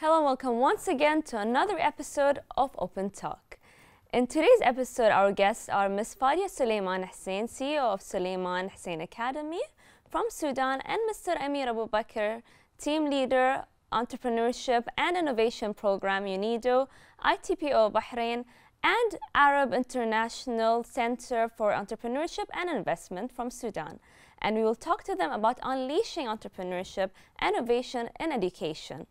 Hello and welcome once again to another episode of Open Talk. In today's episode, our guests are Ms. Fadia Suleiman Hussein, CEO of Suleiman Hussein Academy from Sudan, and Mr. Amir Abu Bakr, Team Leader, Entrepreneurship and Innovation Program, UNIDO, ITPO Bahrain, and Arab International Center for Entrepreneurship and Investment from Sudan. And we will talk to them about unleashing entrepreneurship and innovation in education.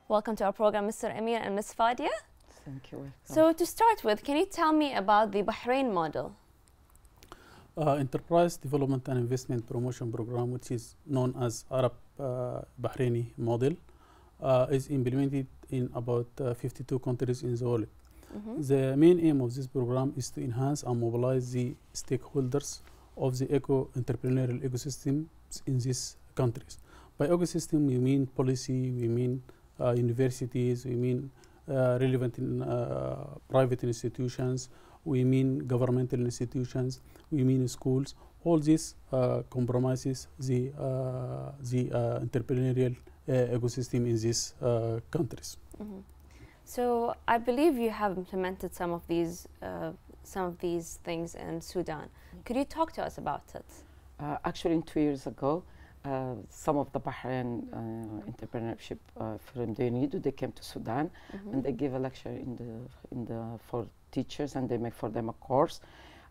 Welcome to our program, Mr. Amir and Ms. Fadia. Thank you. Welcome. So to start with, can you tell me about the Bahrain model? Enterprise Development and Investment Promotion Program, which is known as Arab Bahraini model, is implemented in about 52 countries in the world. The main aim of this program is to enhance and mobilize the stakeholders of the entrepreneurial ecosystem in these countries. By ecosystem, we mean policy, we mean universities, we mean relevant private institutions, we mean governmental institutions, we mean schools. All this compromises the entrepreneurial ecosystem in these countries. So I believe you have implemented some of these things in Sudan. Could you talk to us about it? Actually, 2 years ago, some of the Bahrain entrepreneurship from the UNIDO, they came to Sudan and they gave a lecture for teachers, and they make for them a course.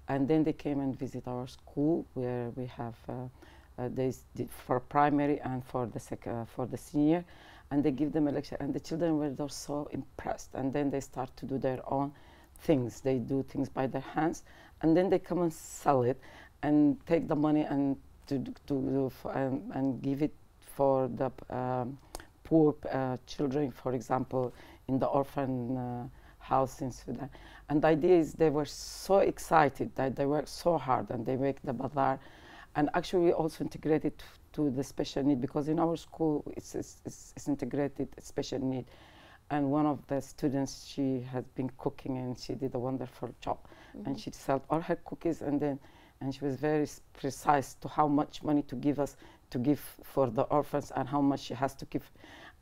And then they came and visit our school, where we have they did for primary and for the senior, and they give them a lecture, and the children were so impressed. And then they start to do their own things. They do things by their hands, and then they come and sell it, and take the money and and give it for the poor children, for example, in the orphan house in Sudan. And the idea is they were so excited that they worked so hard, and they make the bazaar. And actually we also integrated to the special need, because in our school it's integrated special need. And one of the students, she has been cooking, and she did a wonderful job. And she sold all her cookies, and she was very precise to how much money to give for the orphans, and how much she has to give.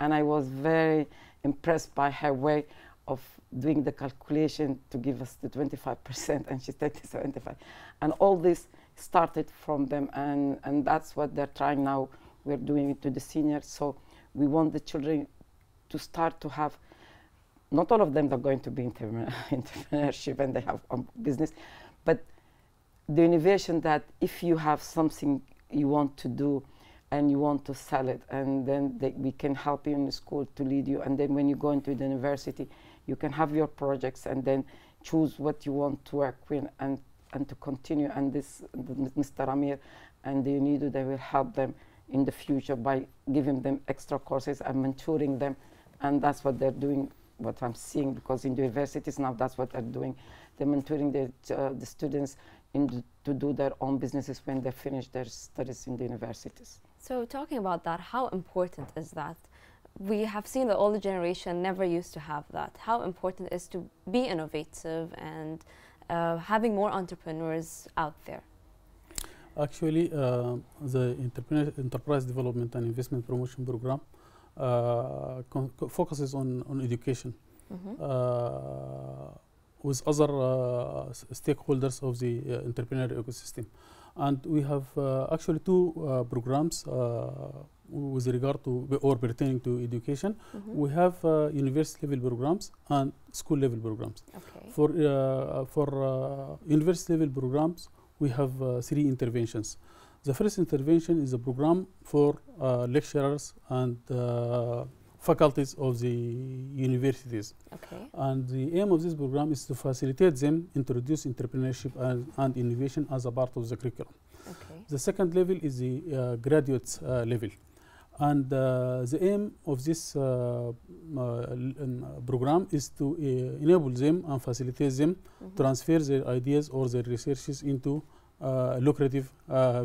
And I was very impressed by her way of doing the calculation to give us the 25%, and she takes 75%. And all this started from them, and that's what they're trying now. We're doing it to the seniors. So we want the children to start to have, not all of them are going to be entrepreneurship and they have business, but the innovation that if you have something you want to do and you want to sell it, and then we can help you in the school to lead you, and then when you go into the university, you can have your projects and then choose what you want to work with and to continue. And this, Mr. Amir and the UNIDO, they will help them in the future by giving them extra courses and mentoring them. And that's what they're doing, what I'm seeing, because in the universities now that's what they're doing. They're mentoring the students to do their own businesses when they finish their studies in the universities. So talking about that, how important is that? We have seen the older generation never used to have that. How important is to be innovative and having more entrepreneurs out there? Actually, the Enterprise Development and Investment Promotion Program focuses on education with other stakeholders of the entrepreneurial ecosystem. And we have actually two programs with regard to or pertaining to education. We have university level programs and school level programs. Okay. For university level programs, we have 3 interventions. The first intervention is a program for lecturers and faculties of the universities. Okay. And the aim of this program is to facilitate them introduce entrepreneurship and innovation as a part of the curriculum. Okay. The second level is the graduate level. And the aim of this program is to enable them and facilitate them transfer their ideas or their researches into lucrative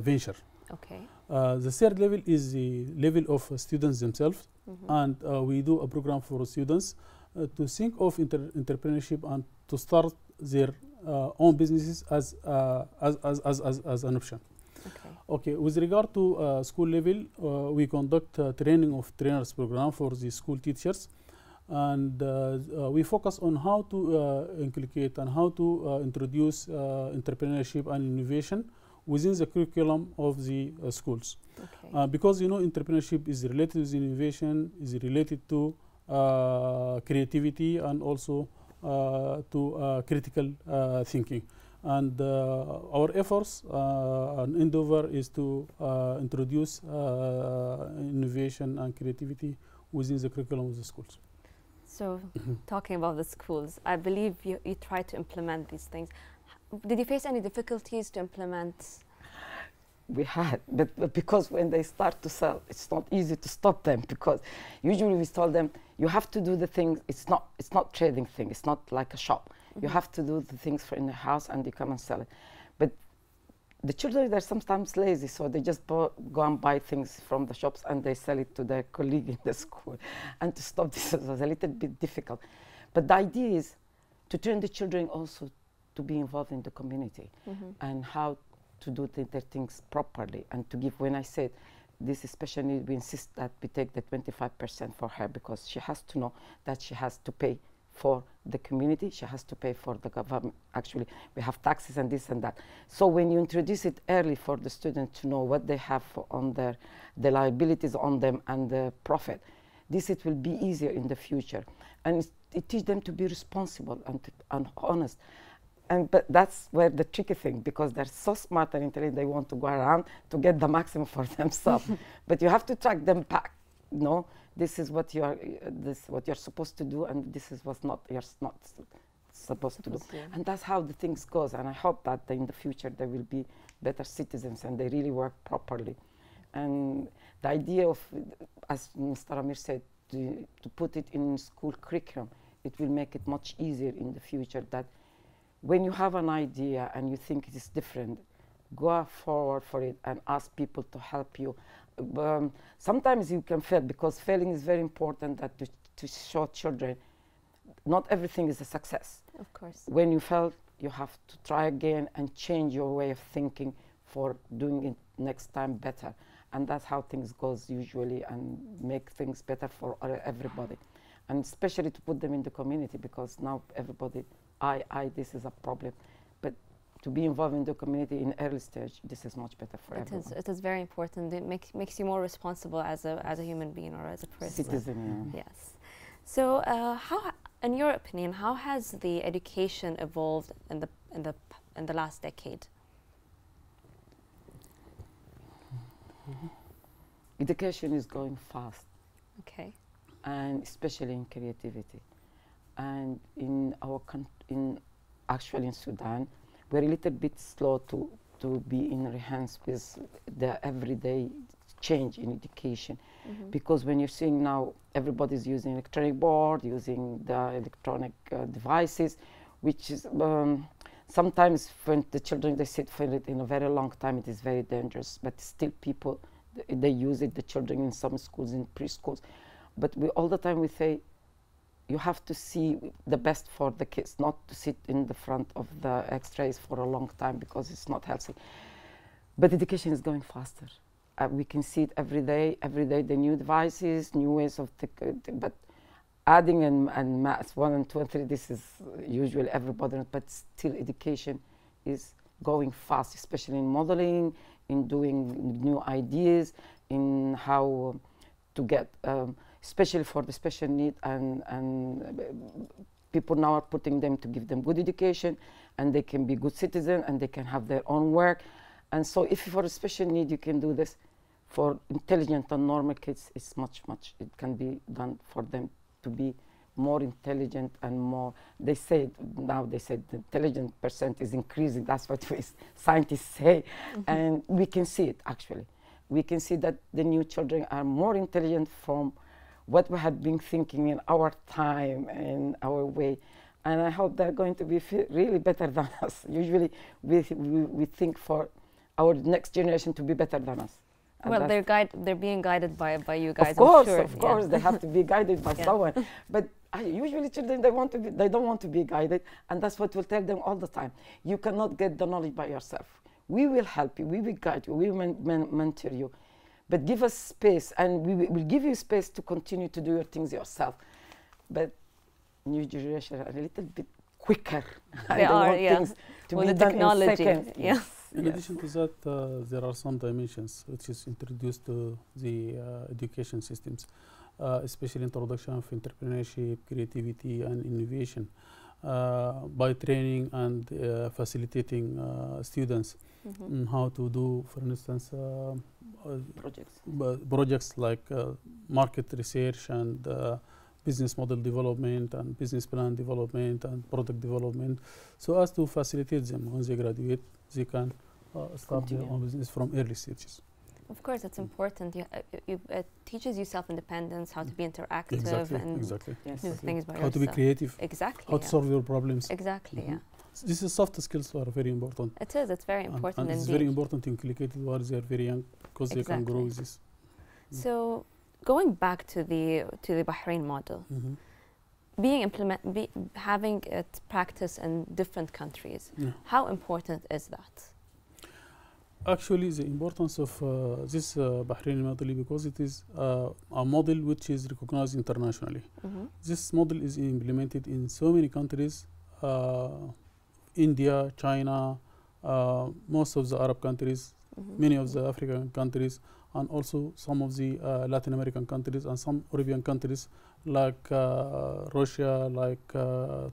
venture. Okay. The third level is the level of students themselves, and we do a program for students to think of entrepreneurship and to start their own businesses as an option. Okay. Okay, with regard to school level, we conduct training of trainers program for the school teachers, and we focus on how to inculcate and how to introduce entrepreneurship and innovation within the curriculum of the schools. Okay. Because entrepreneurship is related with innovation, is related to creativity, and also to critical thinking. And our efforts and endeavor is to introduce innovation and creativity within the curriculum of the schools. So, talking about the schools, I believe you try to implement these things. Did you face any difficulties to implement? We had, but because when they start to sell, it's not easy to stop them, because usually we tell them, you have to do the things. It's not trading thing. It's not like a shop. You have to do the things for in the house, and you come and sell it. But the children, they're sometimes lazy, so they just go and buy things from the shops, and they sell it to their colleague in the school. And to stop this was a little bit difficult. But the idea is to train the children also to be involved in the community, and how to do their things properly, and to give. When I said this especially, we insist that we take the 25% for her, because she has to know that she has to pay for the community, she has to pay for the government. Actually, we have taxes and this and that. So when you introduce it early for the student to know what they have on the liabilities on them and the profit, it will be easier in the future. And it teaches them to be responsible and honest. But that's where the tricky thing, because they're so smart and intelligent, they want to go around to get the maximum for themselves. But you have to track them back. No, this is what you're supposed to do, and this is what's not supposed to do. Yeah. And that's how the things goes. And I hope that in the future they will be better citizens and they really work properly. And the idea of, as Mr. Amir said, to put it in school curriculum, it will make it much easier in the future. That when you have an idea and you think it is different, go forward for it and ask people to help you. Sometimes you can fail, because failing is very important, that to show children not everything is a success. Of course. When you fail, you have to try again and change your way of thinking for doing it next time better. And that's how things goes usually, and make things better for everybody. And especially to put them in the community, because now everybody, this is a problem. But to be involved in the community in early stage, this is much better for everyone. It is very important. It makes you more responsible as a human being or as a person. Citizen, yeah. Yes. So, in your opinion, how has the education evolved in the last decade? Education is going fast. Okay. And especially in creativity. And in our actually in Sudan, we're a little bit slow to be in hands with the everyday change in education. Because when you're seeing now everybody's using electronic board, using the electronic devices, which is sometimes when the children, they sit for it in a very long time, it is very dangerous. But still people, they use it, the children in some schools, in preschools. But all the time we say, you have to see the best for the kids, not to sit in the front of the X-rays for a long time, because it's not healthy. But education is going faster. We can see it every day, the new devices, new ways of but adding and maths 1 and 2 and 3, this is usually everybody, but still education is going fast, especially in modeling, in doing new ideas, in how to get, especially for the special need, and people now are putting them to give them good education, and they can be good citizens, and they can have their own work. And so if for a special need you can do this, for intelligent and normal kids, it's much, it can be done for them to be more intelligent and more, they say the intelligent percent is increasing, that's what scientists say. And we can see it actually. We can see that the new children are more intelligent from what we had been thinking in our time and our way. And I hope they're going to be really better than us. Usually we think for our next generation to be better than us. And well, they're being guided by you guys. Of course, I'm sure. of course, they have to be guided by someone. But usually children, they don't want to be guided, and that's what we'll tell them all the time. You cannot get the knowledge by yourself. We will help you, we will guide you, we will mentor you. But give us space, and we will give you space to continue to do your things yourself. But new generation are a little bit quicker. They are, yeah. Things to with be the done technology. in seconds. Yes. In addition to that, there are some dimensions which is introduced to the education systems, especially introduction of entrepreneurship, creativity, and innovation by training and facilitating students in how to do, for instance, projects like market research and business model development and business plan development and product development, so as to facilitate them when they graduate, they can start their own business from early stages. Of course, it's important. It teaches you self-independence, how to be interactive, and do things by yourself. How to be creative. Exactly. How to solve your problems. Exactly. Yeah. This is soft skills are very important. It is. It's very important and indeed. it's very important to inculcate it while they are very young, because they can grow with this. So, going back to the Bahrain model, having it practice in different countries, how important is that? Actually, the importance of this Bahraini model, because it is a model which is recognized internationally. This model is implemented in so many countries, India, China, most of the Arab countries, many of the African countries, and also some of the Latin American countries and some European countries like Russia, like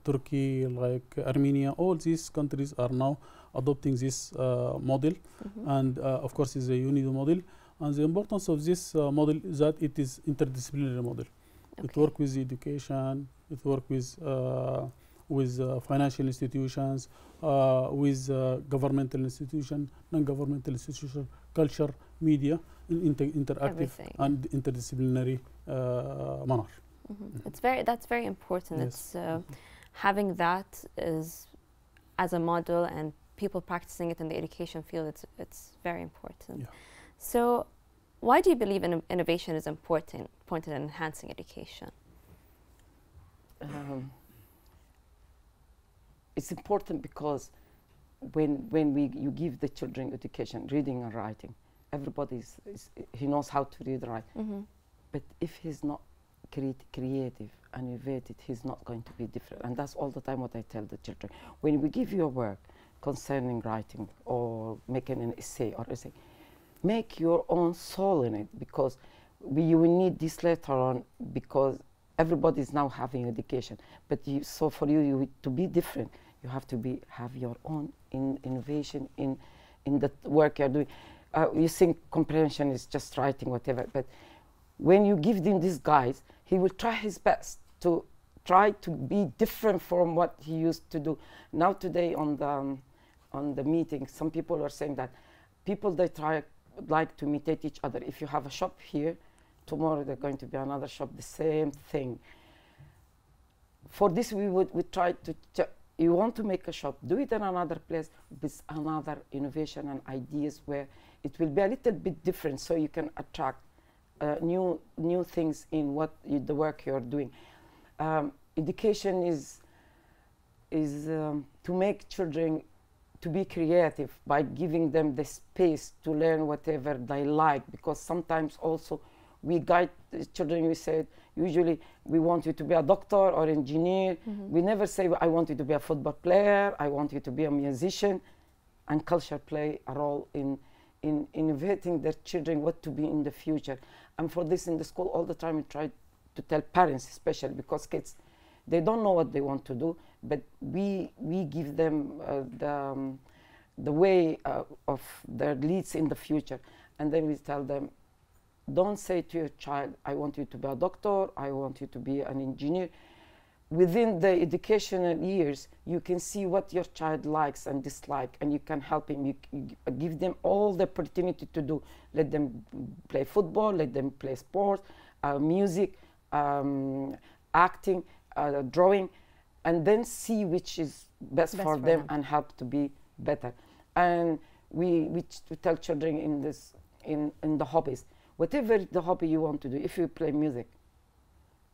Turkey, like Armenia. All these countries are now adopting this model, and of course is a UNIDO model. And the importance of this model is that it is interdisciplinary model. It works with education, it works with financial institutions, with governmental institutions, non-governmental institutions, culture, media, in interactive and interdisciplinary manner. That's very important. Yes. It's having that as a model and people practicing it in the education field. It's very important. Yeah. So, why do you believe innovation is important in enhancing education? It's important because when you give the children education, reading and writing, everybody he knows how to read and write. But if he's not creative and innovative, he's not going to be different. And that's all the time what I tell the children. When we give you a work concerning writing or making an essay, make your own soul in it, because you will need this later on, because everybody is now having education. But so for you to be different, you have to have your own innovation in the work you're doing. You think comprehension is just writing, whatever, but when you give them these guides, he will try his best to try to be different from what he used to do. Now today on the meeting, some people are saying that people like to imitate each other. If you have a shop here, tomorrow there's going to be another shop, the same thing. For this, we try to. You want to make a shop, do it in another place with another innovation and ideas where it will be a little bit different, so you can attract new things in the work you're doing. Education is to make children to be creative by giving them the space to learn whatever they like, because sometimes also we guide the children. We said usually we want you to be a doctor or engineer. We never say I want you to be a football player, I want you to be a musician. And culture play a role in innovating their children what to be in the future. And for this in the school all the time we try to tell parents, especially because kids, they don't know what they want to do, but we give them the way of their leads in the future. And then we tell them, don't say to your child, I want you to be a doctor, I want you to be an engineer. Within the educational years, you can see what your child likes and dislikes, and you can help him. You give them all the opportunity to do. Let them play football, let them play sports, music, acting, drawing, and then see which is best for them and help to be better. And we tell children in the hobbies, whatever the hobby you want to do, if you play music,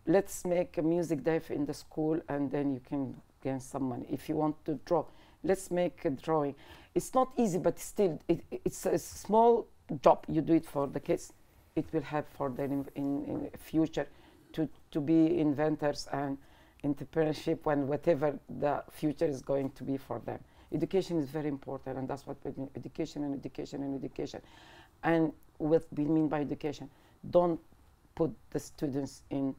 let's make a music day in the school, and then you can gain some money. If you want to draw, let's make a drawing. It's not easy, but still, it's a small job. You do it for the kids. It will help for them in future to be inventors and entrepreneurship when whatever the future is going to be for them. Education is very important, and that's what we mean, education and education and education. And what we mean by education, don't put the students in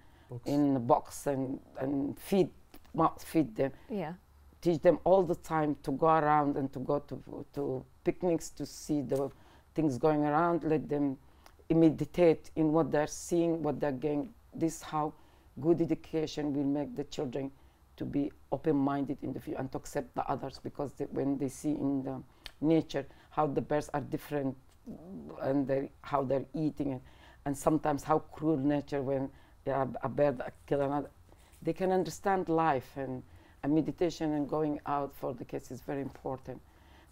a box and feed them. Yeah. Teach them all the time to go around and to go to picnics to see the things going around. Let them meditate in what they're seeing, what they're getting. This is how good education will make the children to be open-minded in the future and to accept the others, because when they see in the nature how the birds are different and how they're eating and sometimes how cruel nature when a bird kill another, they can understand life, and meditation and going out for the kids is very important,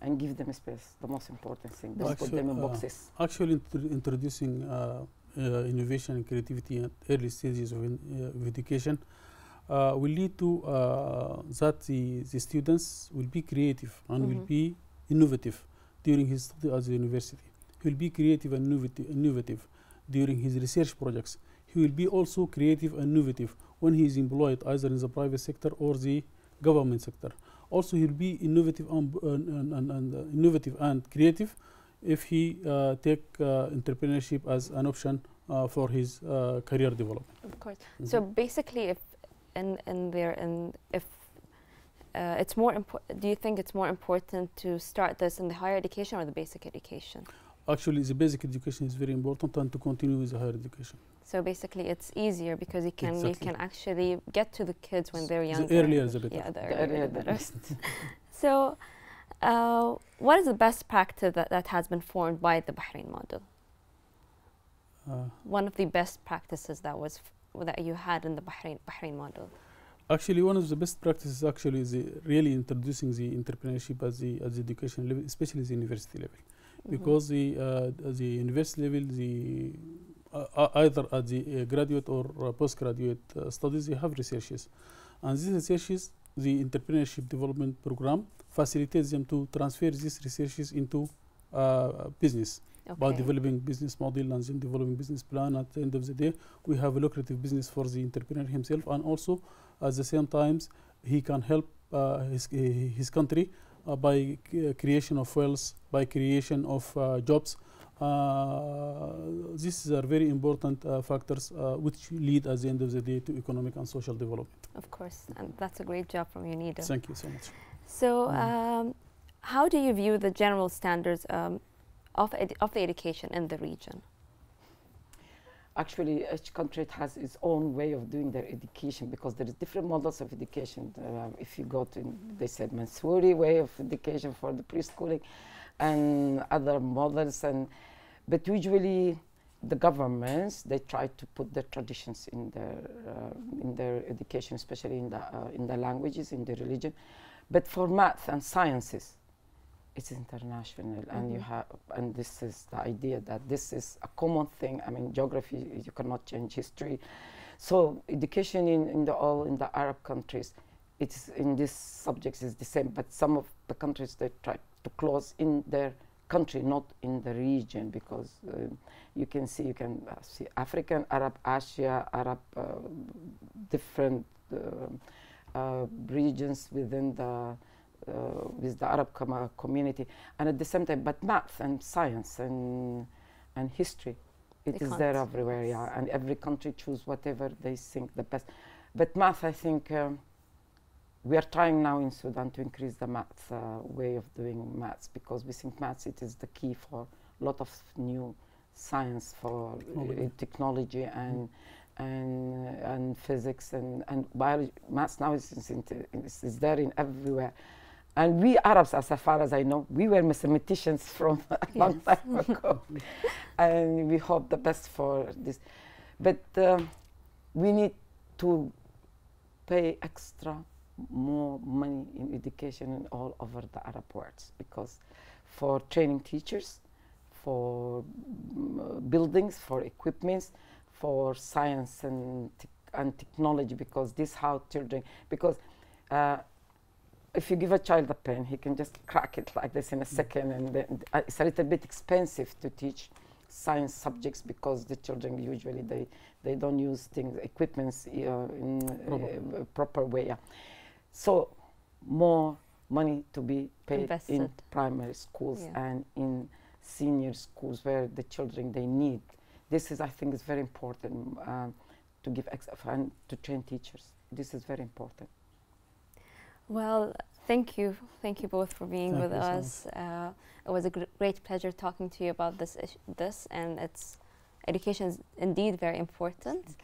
and give them space, the most important thing. Don't put them in boxes. Actually, introducing innovation and creativity at early stages of education will lead to that the students will be creative and will be innovative during his study at the university. He will be creative and innovative during his research projects. He will be also creative and innovative when he is employed either in the private sector or the government sector. Also, he will be innovative and creative if he take entrepreneurship as an option for his career development. Of course. So basically, if it's more important, do you think it's more important to start this in the higher education or the basic education? Actually, the basic education is very important, and to continue with the higher education. So basically, it's easier because you can actually get to the kids when they're younger. The earlier the better. Yeah, the earlier the better. So, what is the best practice that has been formed by the Bahrain model? One of the best practices that you had in the Bahrain model. Actually, one of the best practices actually is really introducing the entrepreneurship at the education level, especially the university level, because the university level, either at the graduate or postgraduate studies, they have researches, and these researches, the entrepreneurship development program facilitates them to transfer these researches into business. By developing business model and then developing business plan. At the end of the day, we have a lucrative business for the entrepreneur himself, and also at the same times he can help his country by creation of wealth, by creation of jobs. These are very important factors which lead at the end of the day to economic and social development. Of course, and that's a great job from UNIDO. Thank you so much. So how do you view the general standards of the education in the region? Actually, each country has its own way of doing their education, because there is different models of education. If you go to, they said, Mansouri way of education for the preschooling, and other models. But usually, the governments, they try to put their traditions in their education, especially in the languages, in the religion. But for math and sciences, it's international, and this is the idea that this is a common thing. I mean, geography, you cannot change history. So education in the Arab countries, it's in these subjects is the same, but some of the countries, they try to close in their country, not in the region, because you can see African, Arab, Asia, Arab, different regions within with the Arab community, and at the same time, but math and science and history, it is there everywhere, and every country choose whatever they think the best. But math, I think, we are trying now in Sudan to increase the math way of doing maths, because we think maths, it is the key for a lot of new science, for technology and physics and biology. Maths now is there in everywhere. And we Arabs, as far as I know, we were mathematicians from a long time ago. And we hope the best for this. But we need to pay extra more money in education and all over the Arab world, because for training teachers, for buildings, for equipments, for science and technology, because this how children, because if you give a child a pen, he can just crack it like this in a second. And then, it's a little bit expensive to teach science subjects because the children usually they don't use equipments in a proper way. So more money to be paid Invested. in primary schools and in senior schools where the children they need. This is, I think, is very important to give and to train teachers. This is very important. Well, thank you both for being with us. It was a great pleasure talking to you about this, and education is indeed very important.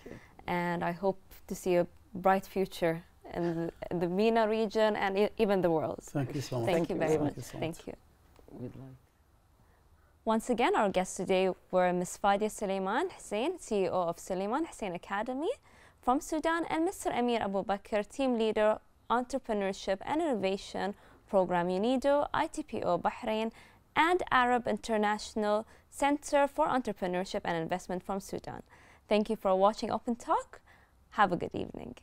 And I hope to see a bright future in the MENA region and even the world. Thank you so much. Thank you very much. Thank you. Once again, our guests today were Ms. Fadia Suleiman Hussein, CEO of Suleiman Hussein Academy from Sudan, and Mr. Amir Abu Bakr, Team Leader, Entrepreneurship and Innovation Program UNIDO, ITPO Bahrain, and Arab International Center for Entrepreneurship and Investment from Sudan. Thank you for watching Open Talk. Have a good evening.